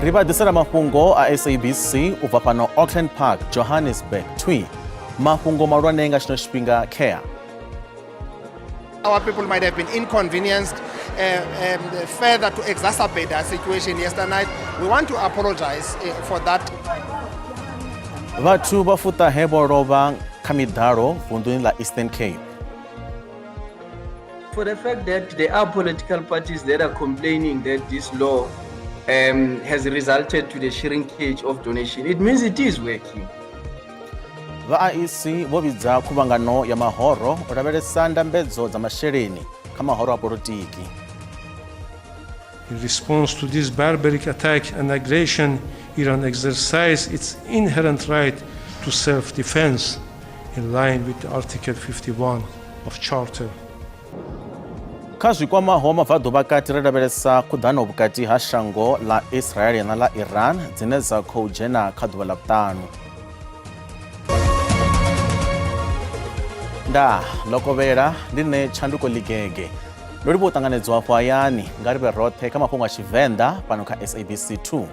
Ribadisera Mafhungo a SABC ubva pano Auckland Park, Johannesburg, Twi. Mafhungo malwanenga chino chipinga care. Our people might have been inconvenienced further to exacerbate our situation yesterday night. We want to apologize for that. Vatu bafuta hebo roba kamidaro vunduni la Eastern Cape. For the fact that there are political parties that are complaining that this law has resulted to the shrinkage of donation, it means it is working. VAEC vobidza khuvangano ya mahoro ravhelesa ndambedzo za masheleni kha mahoro a politiki. In response to this barbaric attack and aggression, Iran exercised its inherent right to self-defense in line with Article 51 of Charter. Kha zwikwamaho mavhadu vhakati ri lavhelesa khuḓano vhukati ha shango la Israel na la Iran dzine dza khou dzhena kha ḓuvha ḽa vhuṱanu. Nda lokovhela ndi nṋe Tshanduko Ligege ndo livha u ṱanganedzwa afho hayani nga ri vhe roṱhe kha mafhungo a Tshivenda fhano kha SABC 2.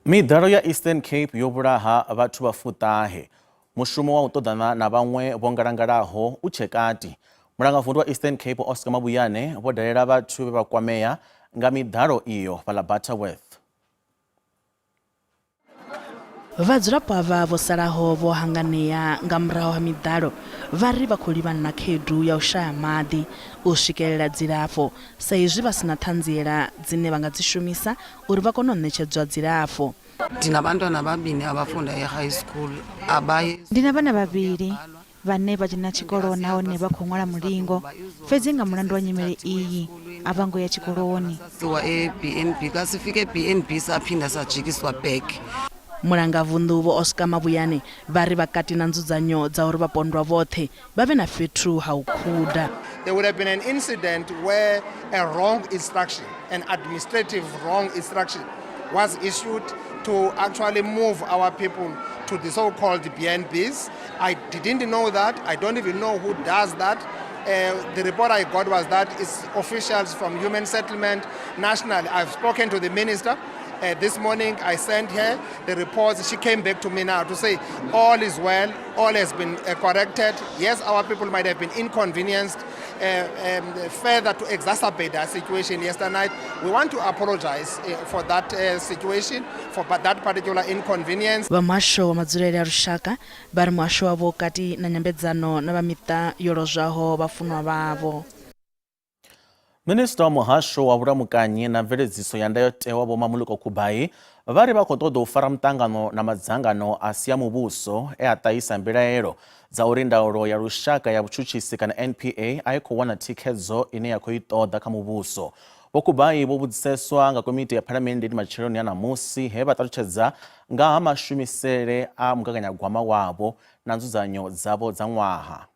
Miḓalo ya Eastern Cape yo vhulaha vhathu vhafutahe. Mushumo wa u ṱoḓana na vhaṅwe vho ngalangalaho u tshe kati. Mulangavundu wa Eastern Cape Oscar Mabuyane vho dalela vhathu vhe vha kwamea nga miḓalo iyo fhaḽa Butterworth. Vhadzulapo ava vho salaho vho hanganea nga murahu ha miḓalo vha ri vha khou livhana na khaedu ya u shaya maḓi, u swikelela dzilafho sa izwi vha sina ṱhanziela dzine vha nga dzi shumisa uri vha kone u ṋetshedzwa dzilafho. Ndinabantwana babini abafunda e-high school ndina vhana vhavhili vhane vha dzhena tshikolo nahone vha khou ṅwala mulingo fhedzi nga mulandu wa nyimele iyi a vha ngo ya tshikoloni. Siwa e-BNB kasifike BNB saphinda sajikiswa back. Mulangavundu vho Oscar Mabuyane vha ri vhakati na nzudzanyo dza uri vhapondwa vhoṱhe vha vhe na fhethu ha u khuda. There would have been an incident where a wrong instruction, an administrative wrong instruction, was issued to actually move our people to the so-called BNBs. I didn't know that. I don't even know who does that. The report I got was that it's officials from Human Settlement National. I've spoken to the minister. This morning I sent her the reports. She came back to me now to say all is well, all has been corrected. Yes, our people might have been inconvenienced further to exacerbate our situation yesterday night. We want to apologize for that situation, for that particular inconvenience. Vhamuhasho wa madzulele a lushaka vha ri muhasho wavho kati na nyambedzano na vha miṱa yo lozwaho vhafunwa vhavho. Minister wa muhasho wa vhulamukanyi na mveledziso ya ndayotewa Vho Mamuluko Kubai vha ri vha khou ṱoḓa u fara muṱangano na madzangano a si a muvhuso a ṱahisa mbilaelo dza uri ndaulo ya lushaka ya vhutshutshisi kana NPA a i khou wana thikhedzo ine ya khou i ṱoḓa kha muvhuso. Vho Kubai vho vhudziseswa nga komiti ya phalamennde matsheloni ya namusi he vha ṱalutshedza nga ha mashumisele a mugaganyagwama wavho na nzudzanyo dzavho dza ṅwaha.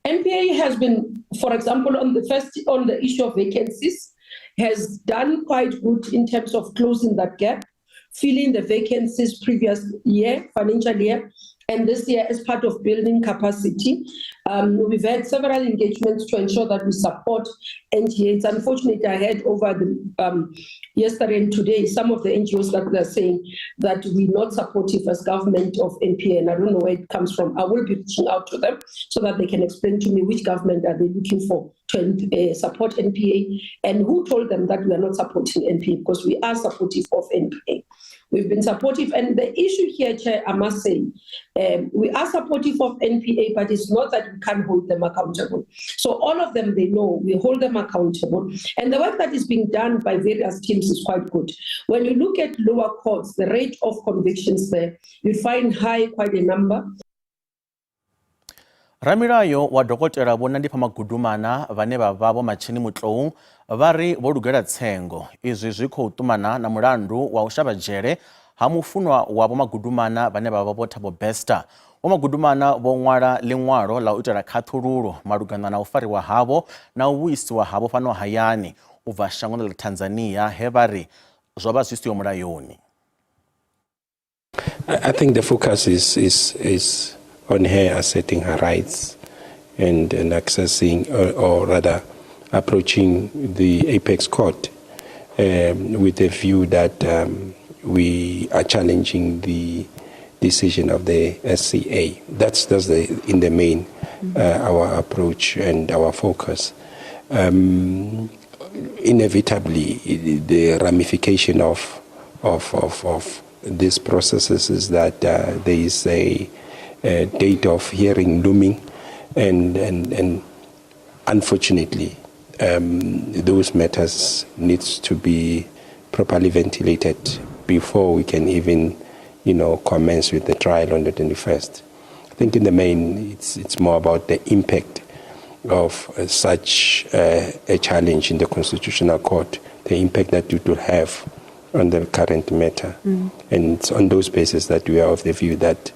NPA has been, for example, on the issue of vacancies, has done quite good in terms of closing that gap, filling the vacancies previous year, financial year, And this year, as part of building capacity, we've had several engagements to ensure that we support NGA. It's unfortunate I heard over the yesterday and today some of the NGOs that are saying that we're not supportive as government of NPA, and I don't know where it comes from. I will be reaching out to them so that they can explain to me which government are they looking for to support NPA, and who told them that we are not supporting NPA, because we are supportive of NPA. We've been supportive, and the issue here, Chair, I must say, we are supportive of NPA, but it's not that we can't hold them accountable. So all of them, they know we hold them accountable. And the work that is being done by various teams is quite good. When you look at lower courts, the rate of convictions there, you find high, quite a number. Ramirayo wa dokotela vho Nandipha Magudumana vhane vha vha vho matshini mutlou vha ri vho lugela tsengo izwi zwi khou ṱumana na mulandu wa u shavha dzhele ha mufunwa wa vho Magudumana vhane vha vha vho Thabo Bester. Vho Magudumana vho ṅwala ḽiṅwalo ḽa u itela khaṱhululo malugana na u fariwa havho na u vhuisiwa havho fhano hayani u bva shangoni ḽa Tanzania he vha ri zwo vha zwi siho mulayoni. I think the focus is on her asserting her rights and accessing or rather approaching the apex court with the view that we are challenging the decision of the SCA. That's in the main our approach and our focus. Inevitably, the ramification of these processes is that there is a date of hearing looming, and unfortunately, those matters needs to be properly ventilated before we can even, commence with the trial on the 21st. I think in the main, it's more about the impact of such a challenge in the Constitutional Court, the impact that it will have on the current matter. And it's on those bases that we are of the view that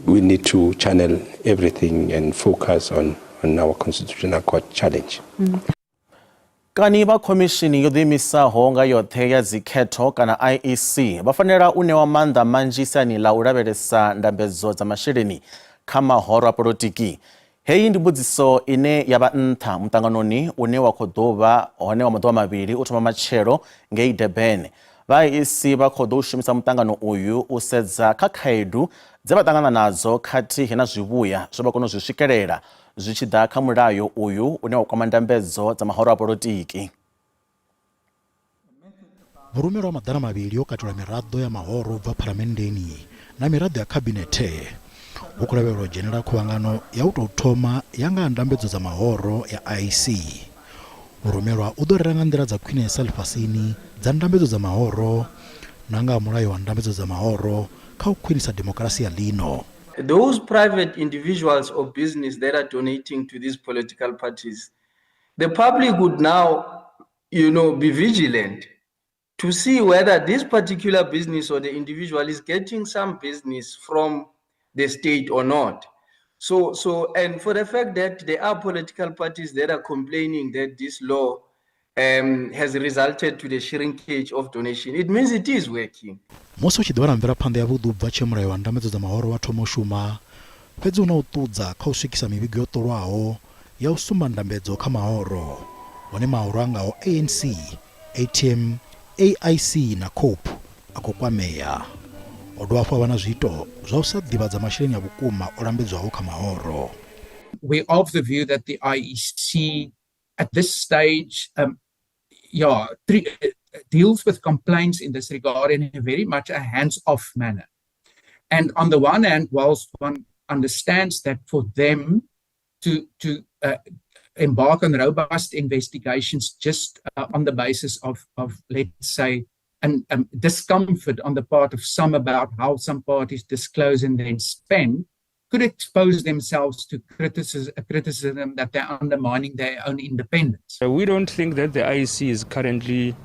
we need to channel everything and focus on our Constitutional Court challenge. Kani vha khomishini yo ḓiimisaho nga yoṱhe ya dzikhetho kana IEC vha fanela u ṋewa maanḓa manzhi siani ḽa u lavhelesa ndambedzo dza masheleni kha mahoro a polotiki. Heyi ndi mbudziso ine ya vha nṱha muṱanganoni une wa khou ḓo vha hone wa maḓuvha mavhili u thoma matshelo ngei Durban. Vha IEC vha khou ḓo u shumisa muṱangano uyu u sedza kha khaedu dze vha ṱangana nadzo khathihi na zwivhuya zwe vha kona u zwi swikelela zwi tshi ḓa kha mulayo uyu une wa kwama ndambedzo dza mahoro a polotiki. Vhurumelwa ha maḓana mavhili yo katela miraḓo ya mahoro bva phalamennde na miraḓo ya khabinethe hu khou lavhelelwa u dzhenela khuvhangano ya u tou thoma ya nga ndambedzo dza mahoro ya IEC. Vhurumelwa u ḓo rera nga nḓila dza khwinesa ḽifhasini dza ndambedzo dza mahoro na nga mulayo wa ndambedzo dza mahoro kha u khwinisa demokrasi ya ḽino. Those private individuals or business that are donating to these political parties, the public would now, be vigilant to see whether this particular business or the individual is getting some business from the state or not. So, and for the fact that there are political parties that are complaining that this law has resulted to the shrinkage of donation, it means it is working. Musi u tshi ḓivha na mvelaphanḓa ya vhuḓi u bva tshe mulayo wa ndambedzo dza mahoro wa thoma u shuma, fhedzi u na u ṱudza kha u swikisa mivhigo yo ṱolwaho ya u sumba ndambedzo kha mahoro, hone mahoro a ngaho ANC, ATM, AIC na COPE a khou kwamea. O dovha hafhu ha vha na zwiito zwa u sa ḓivhadza masheleni a vhukuma o lambedzwaho kha mahoro. We're of the view that the IEC at this stage deals with complaints in this regard in a very much a hands-off manner. And on the one hand, whilst one understands that for them to embark on robust investigations just on the basis of let's say, discomfort on the part of some about how some parties disclose and then spend, could expose themselves to criticism that they're undermining their own independence. We don't think that the IEC is currently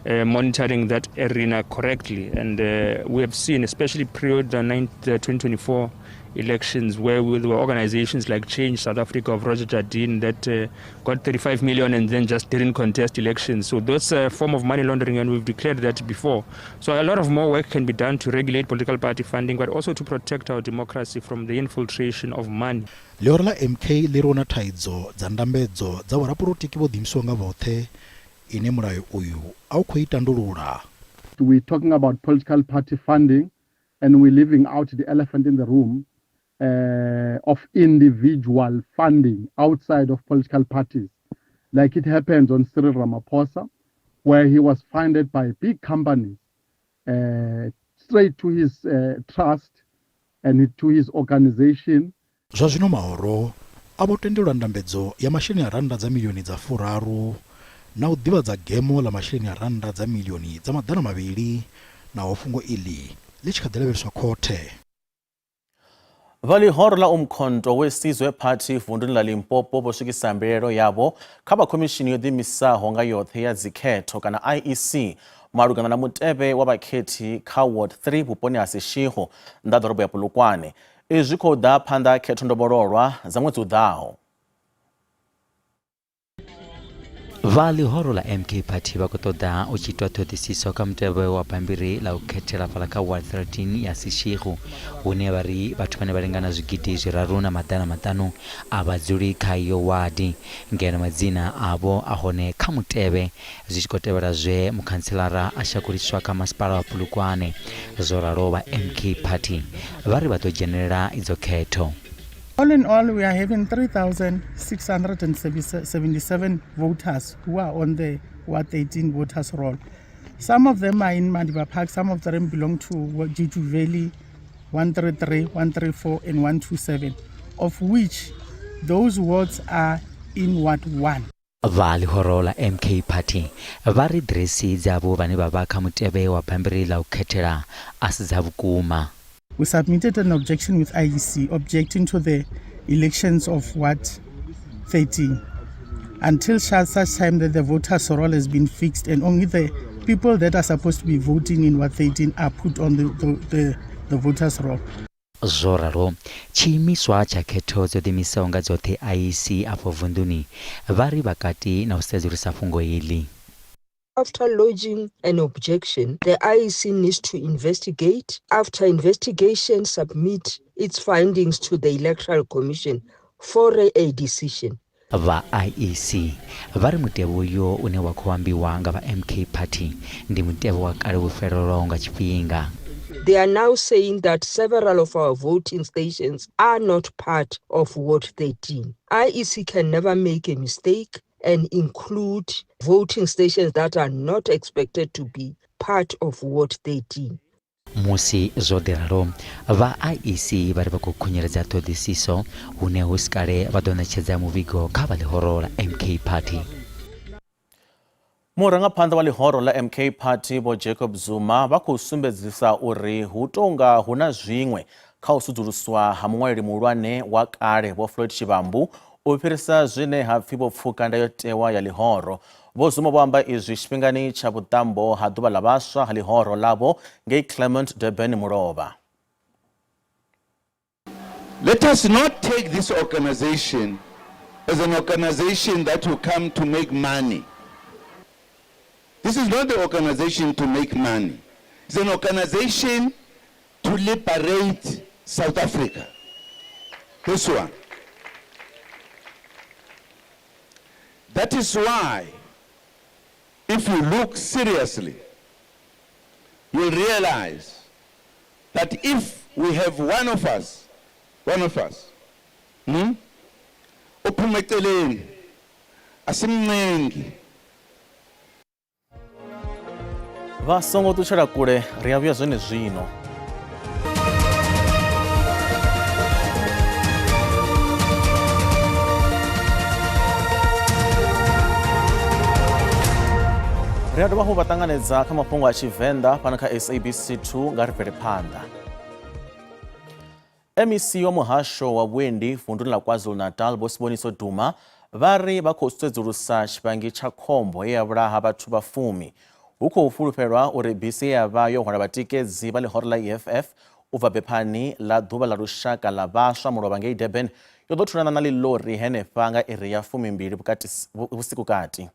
monitoring that arena correctly, and we have seen, especially period 2024 elections where there were organizations like Change South Africa of Roger Jardine that got 35 million and then just didn't contest elections. So that's a form of money laundering, and we've declared that before. So a lot of more work can be done to regulate political party funding, but also to protect our democracy from the infiltration of money. Leora la MK le rona thaidzo dza ndambedzo dza vhorapolitiki vho ḓimiswa nga vhoṱhe ine mulayo uyu a u khou i tandulula. We're talking about political party funding, and we're leaving out the elephant in the room of individual funding outside of political parties, like it happened on Cyril Ramaphosa, where he was funded by big companies straight to his trust and to his organization. Zwa zwino Mahoro a vho tendelwa ndambedzo ya masheleni a randa dza milioni dza furaru na u ḓivhadza gemo la masheleni a randa dza milioni dza maḓana mavhili naho fhungo iḽi ḽi tshi kha ḓi lavheleswa khothe. Vha ḽihoro la umkhonto wesizwe party vunḓuni la Limpopo vho swikisa mbilaelo yavho kha vha khomishini yo ḓiimisaho nga yoṱhe ya dzikhetho kana IEC malugana na mutevhe wa vhakhethi kha ward 3 vhuponi ha Seshego nnḓa ḓorobo ya Polokwane. Izwi khou ḓa phanḓa khetho ndovhololwa dza ṅwedzi u ḓaho. Va ḽihoro la MK party vha khou ṱoḓa u tshi itwa ṱhoḓisiso kha mutevhe wa bammbiri la u khethela fhaḽa kha ward 13 ya Seshego hune vha ri vhathu vhane vha lingana zwigidi zwiraru na maḓana maṱanu a vha dzuli kha iyo wadi ngeno madzina avho a hone kha mutevhe zwi tshi khou tevhela zwe mukhantselara a shakuliswa kha masipala wa Polokwane. Zwo ralo vha MK party vha ri vha ḓo dzhenelela idzo khetho. All in all, we are having 3,677 voters who are on the Ward 13 voters roll. Some of them are in Madiba Park, some of them belong to Juju Valley, 133, 134, and 127, of which those wards are in Ward 1. Va ḽihoro la MK party vha ri ḓiresi dzavho vhane vha vha kha mutevhe wa bammbiri la u khethela a si dza vhukuma. We submitted an objection with IEC objecting to the elections of Ward 13 until such time that the voters' roll has been fixed and only the people that are supposed to be voting in Ward 13 are put on the voters' roll. Zwo ralo tshiimiswa tsha khetho dzo ḓiimisaho nga dzoṱhe IEC afho vunḓuni vha ri vhakati na u sedzulusa fhungo iḽi. After lodging an objection, the IEC needs to investigate. After investigation, submit its findings to the Electoral Commission for a decision. Va IEC vha ri mutevhe uyo une wa khou ambiwa nga vha MK party ndi mutevhe wa kale wo fhelelaho nga tshifhinga. They are now saying that several of our voting stations are not part of Ward 13. IEC can never make a mistake and include voting stations that are not expected to be part of Ward 13. Musi zwo ḓiralo vha IEC vha ri vha khou khunyeledza ṱhoḓisiso hune hu si kale vha ḓo ṋetshedza muvhigo kha vha ḽihoro la MK party. Murangaphanḓa wa ḽihoro la MK party vho Jacob Zuma vha khou sumbedzisa uri hu tonga hu na zwiṅwe kha u sudzuluswa ha muṅwaleli muhulwane wa kale vho Floyd Shivambu u fhirisa zwine ha pfhi vho pfuka ndayotewa ya ḽihoro. Vho Zuma vho amba izwi tshifhingani tsha vhuṱambo ha ḓuvha ḽa vhaswa ha ḽihoro ḽavho ngei Clement Durban Mulovha. Let us not take this organization as an organization that will come to make money. This is not the organization to make money. It's an organization to liberate South Africa. This one. That is why, if you look seriously, you'll realize that if we have one of us, ophumeceleni asimnengi. Vha songo ṱutshela kule ri a vhuya zwene zwino. Ri a dovha hafhu vha ṱanganedza kha mafhungo a Tshivenda fhano kha SABC 2 nga ri bvele phanḓa. MEC wa muhasho wa vhuendi vunḓuni la KwaZulu-Natal Vho Siboniso Duma vha ri vha khou sedzulusa tshivhangi tsha khombo ye ya vhulaha vhathu vha 10. Hu khou fulufhelwa uri bisi ya vha yo hwala vhatikedzi vha ḽihoro la EFF ubva bephani la ḓuvha la lushaka la vhaswa mulovha ngei Durban yo ḓo thulana na ḽilori henefha nga iri ya 12 vhusiku kati.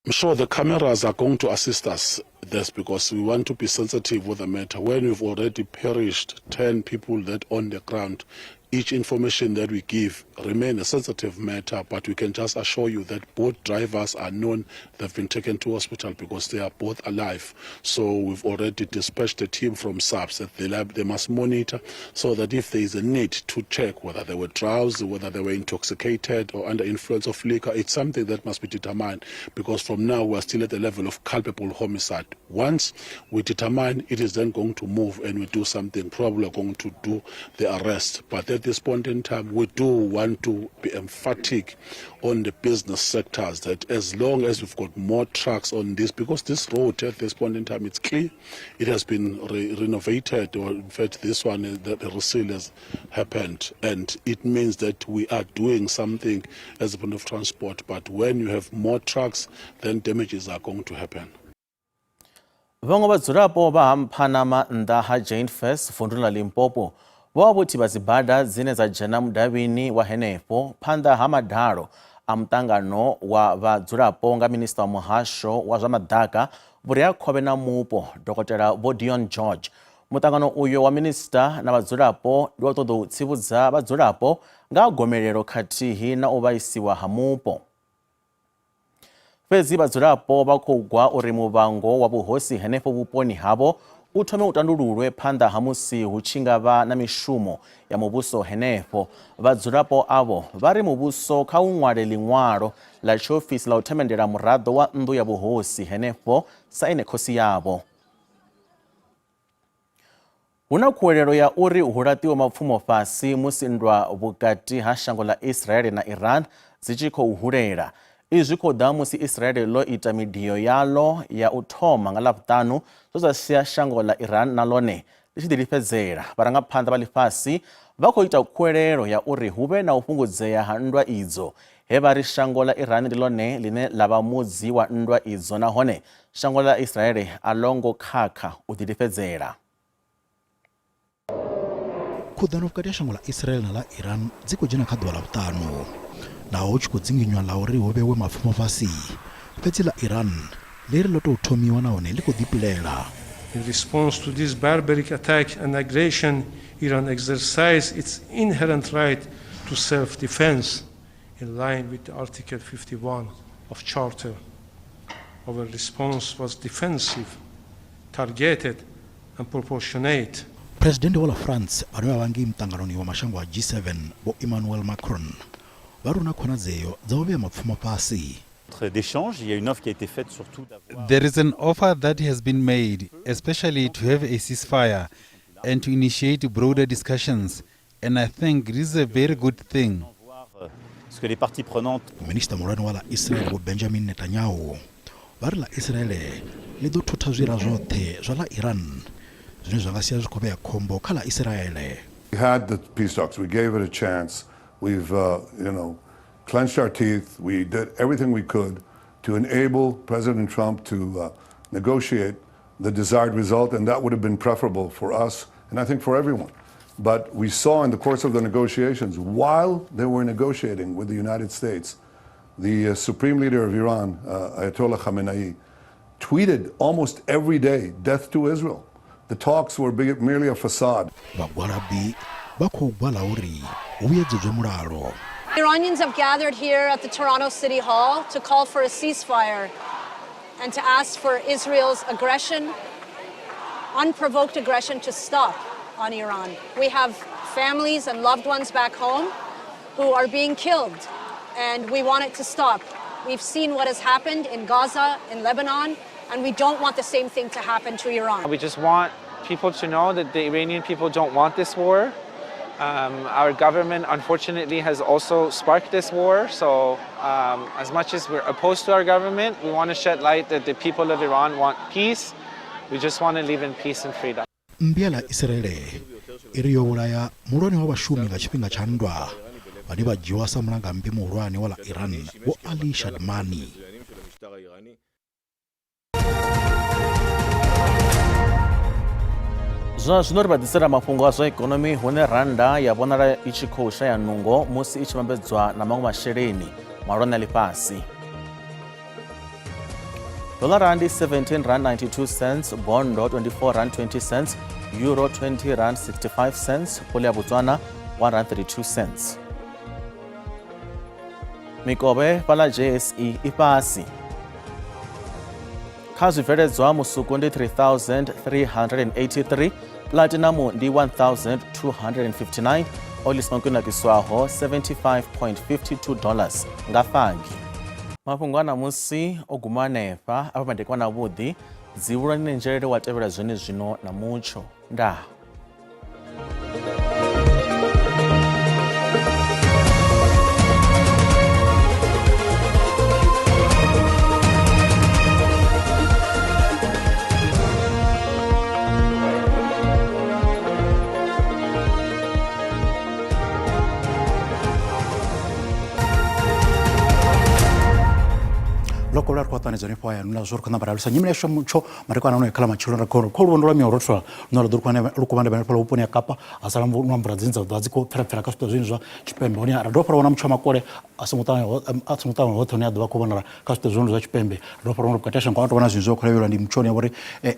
I'm sure the cameras are going to assist us this because we want to be sensitive with the matter. When we've already perished 10 people that on the ground, each information that we give remain a sensitive matter, but we can just assure you that both drivers are known. They've been taken to hospital because they are both alive. So we've already dispatched a team from SABC that they must monitor so that if there is a need to check whether they were drowsy, whether they were intoxicated or under influence of liquor, it's something that must be determined, because from now we're still at the level of culpable homicide. Once we determine, it is then going to move and we do something, probably going to do the arrest. But at this point in time, we do want to be emphatic on the business sectors that as long as we've got more trucks on this, because this road at this point in time, it's clear, it has been renovated, or in fact this one, the reseal has happened, and it means that we are doing something as a point of transport. But when you have more trucks, then damages are going to happen. Vhaṅwe vhadzulapo vha Hamphanama nnḓa ha Jane First vunḓuni ḽa Limpopo vha vho thivha dzibada dzine dza dzhena mudavhini wa henefho phanḓa ha madalo a muṱangano wa vhadzulapo nga minista wa muhasho wa zwa maḓaka, vhureakhovhe na mupo Dr. Dion George. Muṱangano uyo wa minista na vhadzulapo ndi wa ṱoḓa u tsivhudza vhadzulapo nga gomelelo khathihi na u vhaisiwa ha mupo. Fhedzi vhadzulapo vha khou gwa uri muvhango wa vhuhosi henefho vhuponi havho u thome u tandululwe phanḓa ha musi hu tshi nga vha na mishumo ya muvhuso henefho. Vhadzulapo avho vha ri muvhuso kha u ṅwale ḽiṅwalo ḽa tshiofisi ḽa u themendela muraḓo wa nnḓu ya vhuhosi henefho sa ine khosi yavho. Hu na khuwelelo ya uri hu laṱiwe mapfumo fhasi musi nndwa vhukati ha shango ḽa Israel na Iran dzi tshi khou hulela. Izwi khou ḓa musi Israel ḽo ita midio yaḽo ya u thoma nga ḽavhuṱanu zwe zwa sia shango ḽa Iran na ḽone ḽi tshi ḓilifhedzela. Vharangaphanḓa vha ḽifhasi vha khou ita khuwelelo ya uri hu vhe na u fhungudzea ha nndwa idzo, he vha ri shango ḽa Iran ndi ḽone ḽine ḽa vha mudzi wa nndwa idzo, nahone shango ḽa Israel a ḽo ngo khakha u ḓilifhedzela. Khuḓano vhukati ha shango ḽa Israel na ḽa Iran dzi khou dzhena kha ḓuvha ḽa vhuṱanu, naho hu tshi khou dzinginywa ḽa uri hu vhewe mapfumo fhasi. Fhedzi ḽa Iran ḽi ri ḽo tou thomiwa nahone ḽi khou ḓipilela. In response to this barbaric attack and aggression, Iran exercised its inherent right to self-defense in line with Article 51 of Charter. Our response was defensive, targeted and proportionate. President wa France vhane vha vhangi muṱanganoni wa mashango a G7 vho Emmanuel Macron vha ri na khonadzeo dza u vhea mapfumo fhasi. There is an offer that has been made, especially to have a ceasefire and to initiate broader discussions, and I think this is a very good thing. Minista mulwane wa ḽa Israel vho Benjamin Netanyahu vha ri ḽa Israel ḽi ḓo thutha zwira zwoṱhe zwa ḽa Iran zwine zwa nga sia zwi khou vhea khombo kha ḽa Israel. We had the peace talks. We gave it a chance. We've, clenched our teeth. We did everything we could to enable President Trump to negotiate the desired result, and that would have been preferable for us and I think for everyone. But we saw in the course of the negotiations, while they were negotiating with the United States, the supreme leader of Iran, Ayatollah Khamenei, tweeted almost every day, "Death to Israel." The talks were merely a facade. Iranians have gathered here at the Toronto City Hall to call for a ceasefire and to ask for Israel's aggression, unprovoked aggression, to stop on Iran. We have families and loved ones back home who are being killed, and we want it to stop. We've seen what has happened in Gaza, in Lebanon, and we don't want the same thing to happen to Iran. We just want people to know that the Iranian people don't want this war. Our government, unfortunately, has also sparked this war. So as much as we're opposed to our government, we want to shed light that the people of Iran want peace. We just want to live in peace and freedom. Mbiala Israele iri yo vhulaya mulwane wa vhashumi nga tshifhinga tsha nndwa vhane vha dzhiwa sa mulangambi muhulwane wa ḽa Iran vho Ali Shadmani. Zwino ri badisira mafhungo a zwa ikonomi hune randa ya vhonala i tshi khou shaya nungo musi i tshi vhambedzwa na maṅwe masheleni malwane a ḽifhasi. Dollar rand 17 rand 92 cents, bondo 24 rand 20 cents, euro 20 rand 65 cents, pole ya Botswana 1 rand 32 cents. Mikobe fhala JSE i fhasi. Kha zwibveledzwa musuku ndi 3,383, platinum ndi 1,259, oil smoke nakiswaho $75.52 nga fagi. Mafhungo a namusi o guma hanefha a madekwa na vhuḓi dzivhulani ni nzhelele wa tevhela zwone zwino na mutsho ndaa. lokola kwa tane zone poya nula zor kana baralisa nyimle shomucho mariko ana no kala machilo na ko wondo mi orotwa no dur kwa ne lukumande bana pala upone kapa asala mvu mbra dzinza dzazi ko pera ka sto zinzwa chipembe oni ara do pala wana mchoma kole asumutana hoto ne adwa ko bona ka sto zinzwa chipembe do pala wana katesha kwa wana zinzwa ko lewela ndi mchoni abore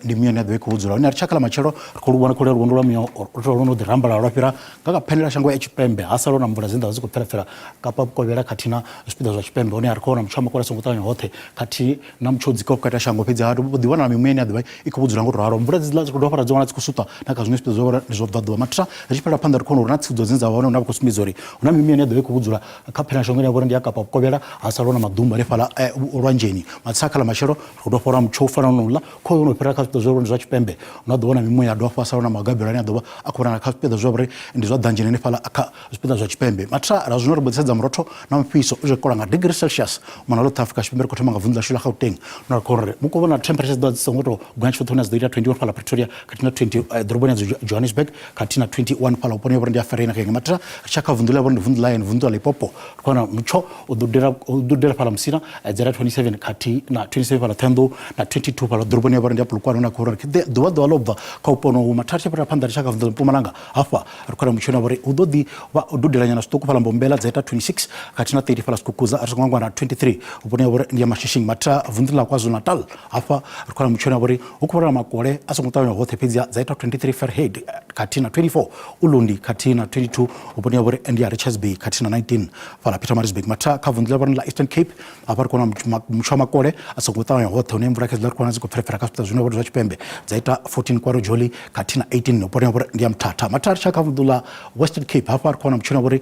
ndi miyo ne adwe ko udzula oni archakala machilo ko wana ko wondo mi orotwa no dirambala rafira kaka penela shango ya chipembe asala na mbra dzinza dzazi ko pera kapa ko vera katina spida zwa chipembe oni ariko na mchoma kole asumutana hote kati na mchodzi ko kata shango pedza hatu diwana na mimene adwa ikubudzula ngo raro mbura dzila ko dofara dzona tsikusuta na kazwine spida zwa zodadwa matra ripela panda rikono na tsidzo dzinza wana na kusumizori una mimene adwa ikubudzula kapena shango ne ndi akapa kobera asalona madumba refala orwanjeni matsakala mashero ko dofara mchofa na nula ko yono pera ka zwa zwa chipembe na dona mimwe ya dofa asalona magabira ne adwa akona na kapeda zwa ndi zwa danjene ne fala aka spida zwa chipembe matra razunor bodza mroto na mpiso uje kola nga degree celsius mana lot africa chipembe ko tama vunza shula Gauteng na korre muko bona temperatures do tsongoto gwancho thona zida 21 pala Pretoria katina 20 drobona Johannesburg katina 21 pala upone bora ndia ferena kenga matra chaka vundula bora vundula en vundula Limpopo kona mcho ududera pala msina 27 kati na 27 pala Thembo na 22 pala drobona bora ndia pulukwana na korre kide do lobva ka upono mathache pala panda chaka vundula Mpumalanga afa kona mchona bora udodi wa ududera nyana stoku pala Mbombela 26 katina 30 pala Skukuza arsongwa na 23 upone bora ndia mashishing matra vundula KwaZulu Natal afa rikora mchona bori ukubara makole asongutawe na hote pizia zaita 23 Fairhead katina 24 Ulundi katina 22 uponia bori ndia Richards Bay katina 19 fala Pietermaritzburg matra kavundula bori la Eastern Cape afa rikona mchoma makole asongutawe na hote unemvura kezla rikona ziko prefera kaspita zuna bori za chipembe zaita 14 Kwaro Joli katina 18 uponia bori ndia Mtata matra chaka vundula Western Cape afa rikona mchona bori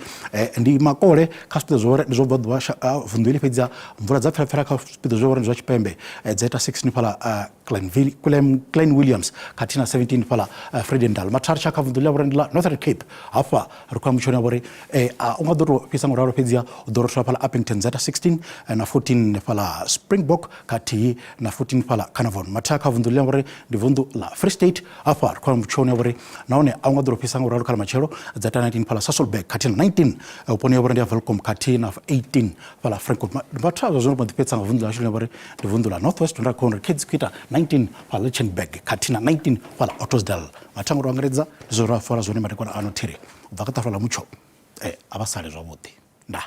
ndi makole kaspita zore ndizobadwa vunduli pizia mvura za prefera kaspita zore zwa chipembe zeta 16 pala Klein Williams katina 17 pala Fredendal matarcha kavundula brandla Northern Cape afa rukwa mchona bore ungadoro pisa ngoraro pezia udoro pala Uppington zeta 16 na 14 pala Springbok kati na 14 pala Carnarvon mataka kavundula bore divundu la Free State afa rukwa mchona bore naone ungadoro pisa ngoraro kala machero zeta 19 pala Sasolburg katina 19 upone bore ndia Welcome katina 18 pala Frankfurt mataka zono pizza ngavundula shule bore divundu la Northwest ndra corner kids kita 19 pala Lichtenberg katina 19 pala Ottosdal matango rangereza zora fora zone matekona anotiri vakata fala mucho abasale zwa bote nda